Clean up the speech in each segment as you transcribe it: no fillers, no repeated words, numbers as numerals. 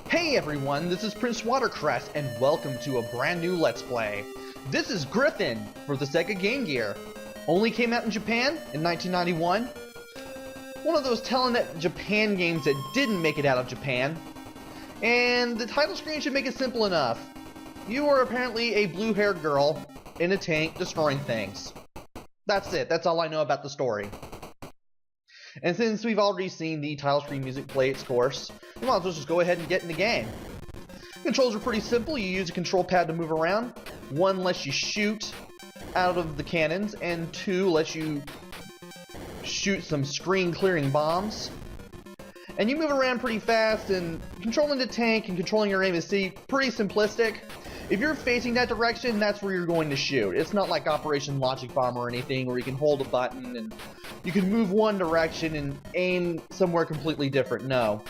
Hey everyone, this is PrinceWatercress and welcome to a brand new Let's Play. This is Griffin for the Sega Game Gear. Only came out in Japan in 1991. One of those Telenet Japan games that didn't make it out of Japan. And the title screen should make it simple enough. You are apparently a blue-haired girl in a tank destroying things. That's it, that's all I know about the story. And since we've already seen the title screen music play its course, we might as well just go ahead and get in the game. Controls are pretty simple. You use a control pad to move around. 1 lets you shoot out of the cannons, and 2 lets you shoot some screen-clearing bombs. And you move around pretty fast, and controlling the tank and controlling your aim is pretty simplistic. If you're facing that direction, that's where you're going to shoot. It's not like Operation Logic Bomb or anything where you can hold a button and you can move one direction and aim somewhere completely different. No.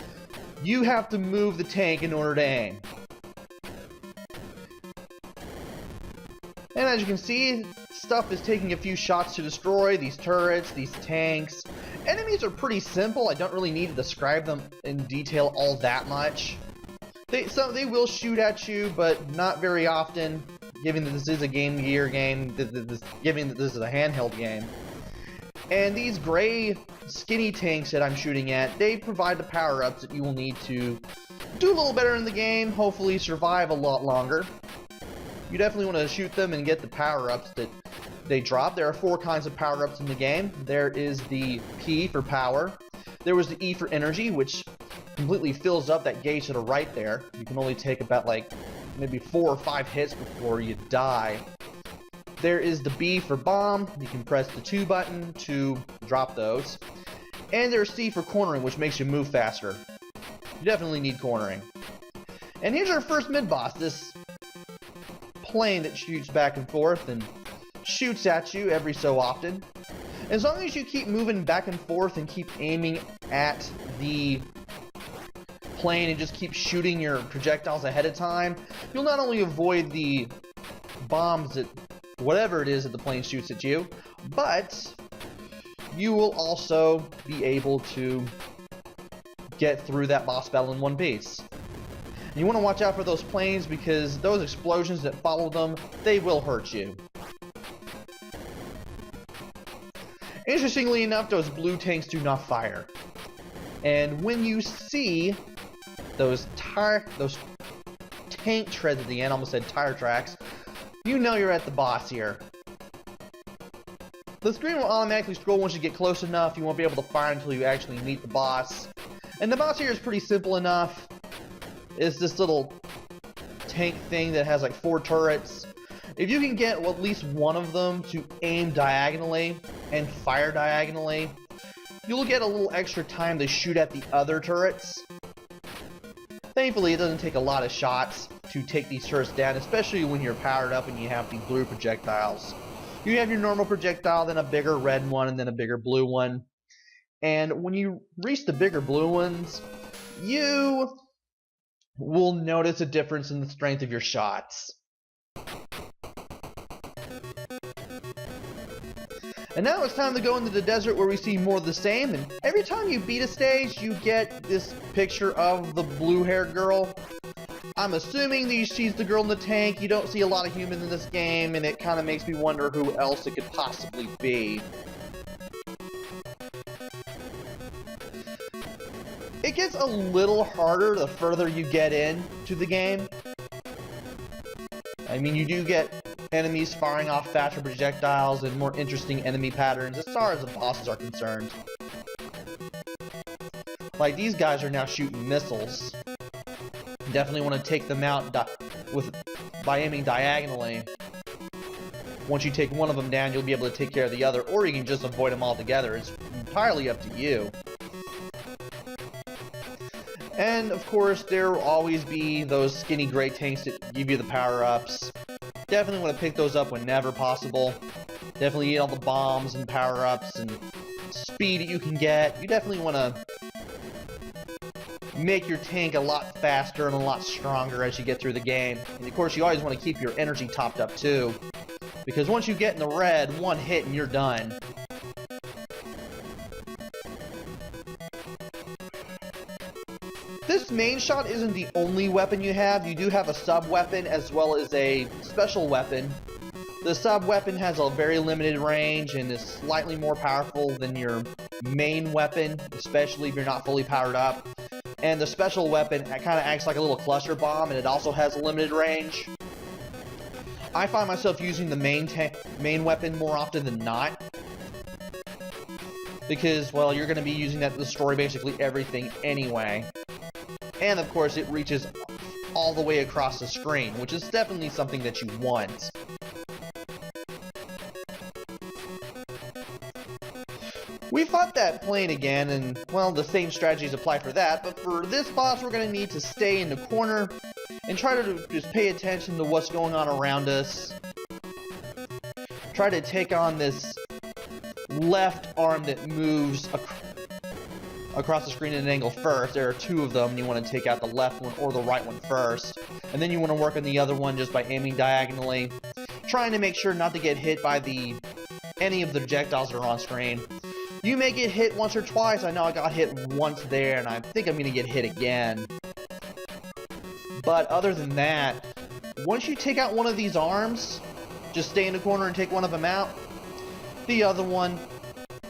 You have to move the tank in order to aim. And as you can see, stuff is taking a few shots to destroy these turrets, these tanks. Enemies are pretty simple. I don't really need to describe them in detail all that much. They will shoot at you, but not very often, given that this is a Game Gear game, given that this is a handheld game. And these gray, skinny tanks that I'm shooting at, they provide the power-ups that you will need to do a little better in the game, hopefully survive a lot longer. You definitely want to shoot them and get the power-ups that they drop. There are 4 kinds of power-ups in the game. There is the P for power. There was the E for energy, which completely fills up that gauge to the right there. You can only take about maybe 4 or 5 hits before you die. There is the B for bomb. You can press the 2 button to drop those. And there's C for cornering, which makes you move faster. You definitely need cornering. And here's our first mid-boss, this plane that shoots back and forth and shoots at you every so often. As long as you keep moving back and forth and keep aiming at the plane and just keep shooting your projectiles ahead of time, you'll not only avoid the bombs that whatever it is that the plane shoots at you, but you will also be able to get through that boss battle in one piece. And you want to watch out for those planes because those explosions that follow them, they will hurt you. Interestingly enough, those blue tanks do not fire. And when you see those tank treads at the end, almost said tire tracks, you know you're at the boss here. The screen will automatically scroll once you get close enough. You won't be able to fire until you actually meet the boss. And the boss here is pretty simple enough. It's this little tank thing that has like 4 turrets. If you can get at least one of them to aim diagonally and fire diagonally, you'll get a little extra time to shoot at the other turrets. Thankfully, it doesn't take a lot of shots to take these turrets down, especially when you're powered up and you have the blue projectiles. You have your normal projectile, then a bigger red one, and then a bigger blue one. And when you reach the bigger blue ones, you will notice a difference in the strength of your shots. And now it's time to go into the desert where we see more of the same, and every time you beat a stage, you get this picture of the blue-haired girl. I'm assuming that she's the girl in the tank. You don't see a lot of humans in this game, and it kind of makes me wonder who else it could possibly be. It gets a little harder the further you get into the game. I mean, you do get enemies firing off faster projectiles and more interesting enemy patterns as far as the bosses are concerned. Like, these guys are now shooting missiles. You definitely want to take them out by aiming diagonally. Once you take one of them down, you'll be able to take care of the other, or you can just avoid them altogether. It's entirely up to you. And, of course, there will always be those skinny gray tanks that give you the power-ups. Definitely want to pick those up whenever possible. Definitely get all the bombs and power-ups and speed that you can get. You definitely want to make your tank a lot faster and a lot stronger as you get through the game. And of course, you always want to keep your energy topped up too, because once you get in the red, one hit and you're done. This main shot isn't the only weapon you have. You do have a sub-weapon as well as a special weapon. The sub-weapon has a very limited range and is slightly more powerful than your main weapon, especially if you're not fully powered up. And the special weapon kind of acts like a little cluster bomb, and it also has a limited range. I find myself using the main weapon more often than not, because, well, you're going to be using that to destroy basically everything anyway. And of course, it reaches all the way across the screen, which is definitely something that you want. We fought that plane again, and, well, the same strategies apply for that, but for this boss, we're going to need to stay in the corner and try to just pay attention to what's going on around us. Try to take on this left arm that moves across the screen at an angle first. There are two of them, and you want to take out the left one or the right one first. And then you want to work on the other one just by aiming diagonally, trying to make sure not to get hit by any of the projectiles that are on screen. You may get hit once or twice. I know I got hit once there, and I think I'm going to get hit again. But other than that, once you take out one of these arms, just stay in the corner and take one of them out. The other one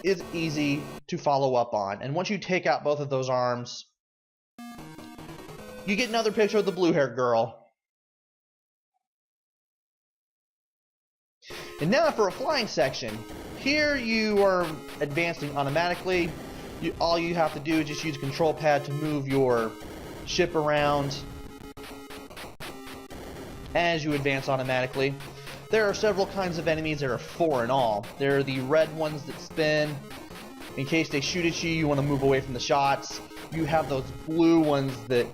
is easy to follow up on. And once you take out both of those arms, you get another picture of the blue-haired girl. And now for a flying section. Here you are advancing automatically. All you have to do is just use a control pad to move your ship around as you advance automatically. There are several kinds of enemies. There are 4 in all. There are the red ones that spin. In case they shoot at you, you want to move away from the shots. You have those blue ones that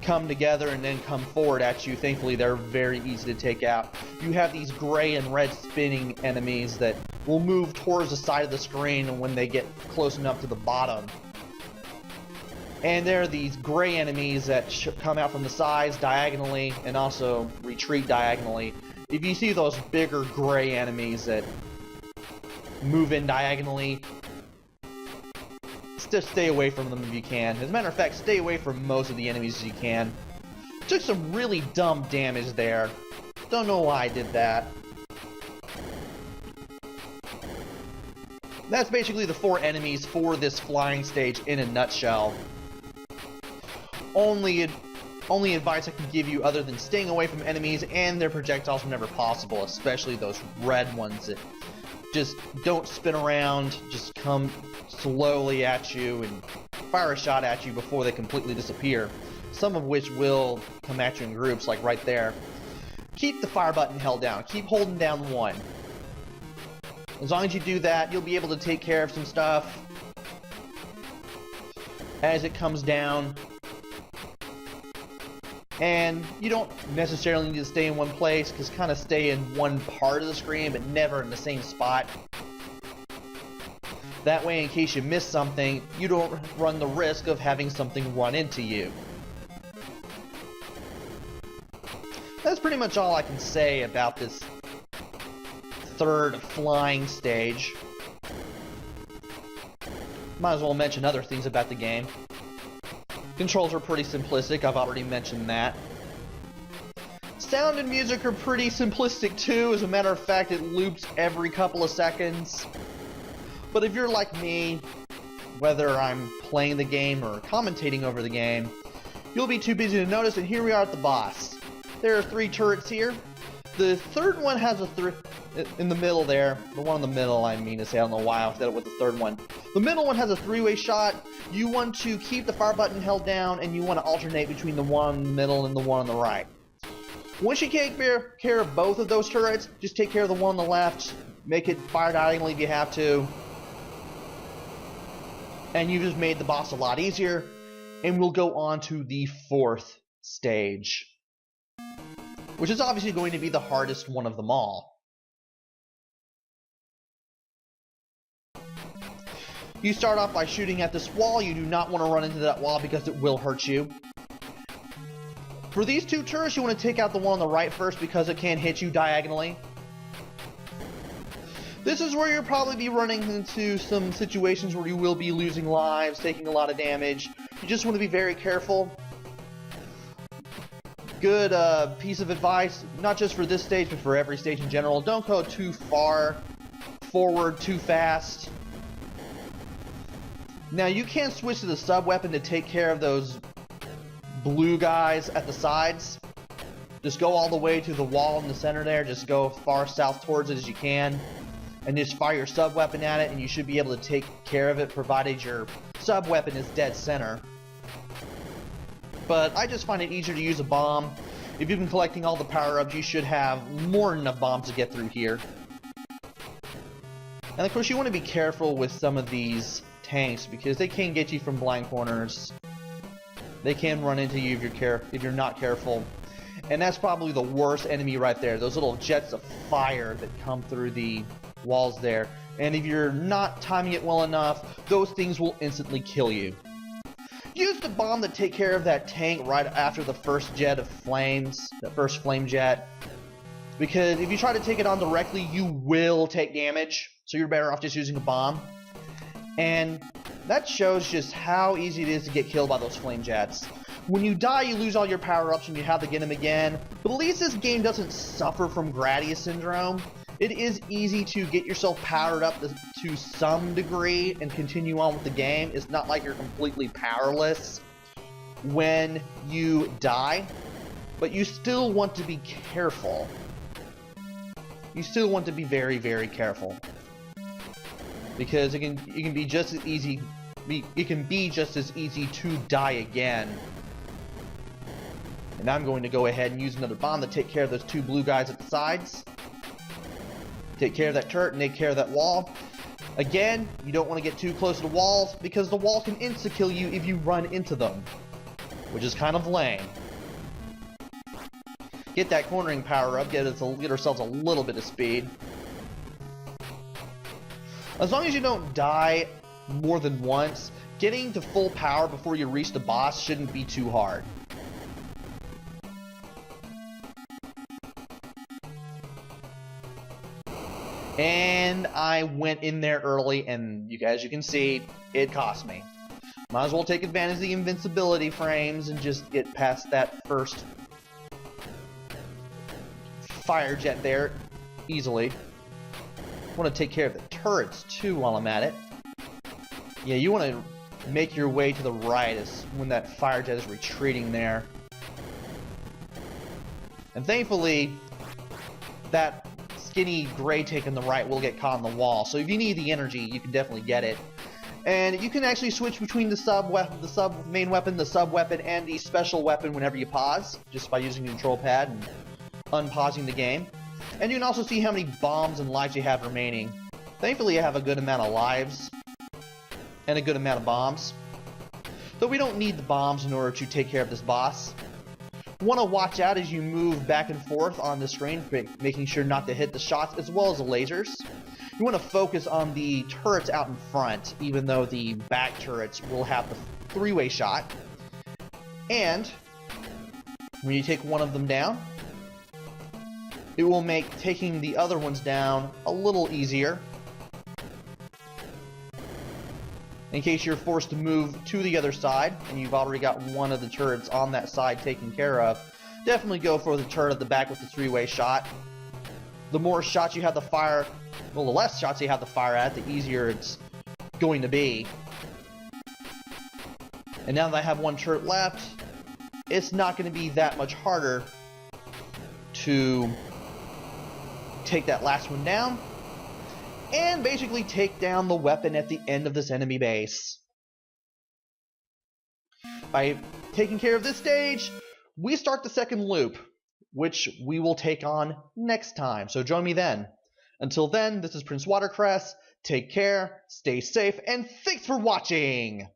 come together and then come forward at you. Thankfully, they're very easy to take out. You have these gray and red spinning enemies that will move towards the side of the screen when they get close enough to the bottom. And there are these gray enemies that come out from the sides diagonally and also retreat diagonally. If you see those bigger gray enemies that move in diagonally, just stay away from them if you can. As a matter of fact, stay away from most of the enemies as you can. Took some really dumb damage there. Don't know why I did that. That's basically the 4 enemies for this flying stage in a nutshell. Only advice I can give you other than staying away from enemies and their projectiles whenever possible, especially those red ones that just don't spin around, just come slowly at you and fire a shot at you before they completely disappear. Some of which will come at you in groups, like right there. Keep the fire button held down. Keep holding down 1. As long as you do that, you'll be able to take care of some stuff as it comes down. And you don't necessarily need to stay in one place, because kind of stay in one part of the screen, but never in the same spot. That way, in case you miss something, you don't run the risk of having something run into you. That's pretty much all I can say about this 3rd flying stage. Might as well mention other things about the game. Controls are pretty simplistic, I've already mentioned that. Sound and music are pretty simplistic too. As a matter of fact, it loops every couple of seconds. But if you're like me, whether I'm playing the game or commentating over the game, you'll be too busy to notice, and here we are at the boss. There are 3 turrets here. The 3rd one has in the middle there, the one in the middle, I mean to say, I don't know why I said it with the 3rd one. The middle one has a 3-way shot. You want to keep the fire button held down, and you want to alternate between the one in the middle and the one on the right. Once you take care of both of those turrets, just take care of the one on the left, make it fire diagonally if you have to, and you just made the boss a lot easier, and we'll go on to the 4th stage, which is obviously going to be the hardest one of them all. You start off by shooting at this wall. You do not want to run into that wall because it will hurt you. For these 2 turrets, you want to take out the one on the right first because it can hit you diagonally. This is where you'll probably be running into some situations where you will be losing lives, taking a lot of damage. You just want to be very careful. Good piece of advice, not just for this stage, but for every stage in general. Don't go too far forward too fast. Now you can switch to the sub-weapon to take care of those blue guys at the sides. Just go all the way to the wall in the center there. Just go far south towards it as you can. And just fire your sub-weapon at it, and you should be able to take care of it, provided your sub-weapon is dead center. But I just find it easier to use a bomb. If you've been collecting all the power-ups, you should have more than enough bombs to get through here. And of course, you want to be careful with some of these tanks, because they can get you from blind corners. They can run into you if you're not careful. And that's probably the worst enemy right there. Those little jets of fire that come through the walls there. And if you're not timing it well enough, those things will instantly kill you. Use the bomb to take care of that tank right after the first jet of flames, that first flame jet. Because if you try to take it on directly, you will take damage. So you're better off just using a bomb. And that shows just how easy it is to get killed by those flame jets. When you die, you lose all your power-ups and you have to get them again. But at least this game doesn't suffer from Gradius Syndrome. It is easy to get yourself powered up to some degree and continue on with the game. It's not like you're completely powerless when you die. But you still want to be careful. You still want to be very, very careful. Because it can be just as easy. It can be just as easy to die again. And I'm going to go ahead and use another bomb to take care of those two blue guys at the sides. Take care of that turret and take care of that wall. Again, you don't want to get too close to the walls, because the wall can insta-kill you if you run into them, which is kind of lame. Get that cornering power up, get ourselves a little bit of speed. As long as you don't die more than once, getting to full power before you reach the boss shouldn't be too hard. And I went in there early, and as you can see, it cost me. Might as well take advantage of the invincibility frames and just get past that first fire jet there easily. I want to take care of the turrets too while I'm at it. Yeah, you want to make your way to the right when that fire jet is retreating there. And thankfully, that skinny gray tank on the right will get caught in the wall. So if you need the energy, you can definitely get it. And you can actually switch between the main weapon, the sub weapon, and the special weapon whenever you pause, just by using the control pad and unpausing the game. And you can also see how many bombs and lives you have remaining. Thankfully, I have a good amount of lives and a good amount of bombs. Though we don't need the bombs in order to take care of this boss. Want to watch out as you move back and forth on the screen, making sure not to hit the shots as well as the lasers. You want to focus on the turrets out in front, even though the back turrets will have the three-way shot. And when you take one of them down, it will make taking the other ones down a little easier. In case you're forced to move to the other side, and you've already got one of the turrets on that side taken care of, definitely go for the turret at the back with the three-way shot. The more shots you have to fire, well, the less shots you have to fire at, the easier it's going to be. And now that I have one turret left, it's not going to be that much harder to take that last one down. And basically take down the weapon at the end of this enemy base. By taking care of this stage, we start the second loop, which we will take on next time. So join me then. Until then, this is PrinceWatercress. Take care, stay safe, and thanks for watching!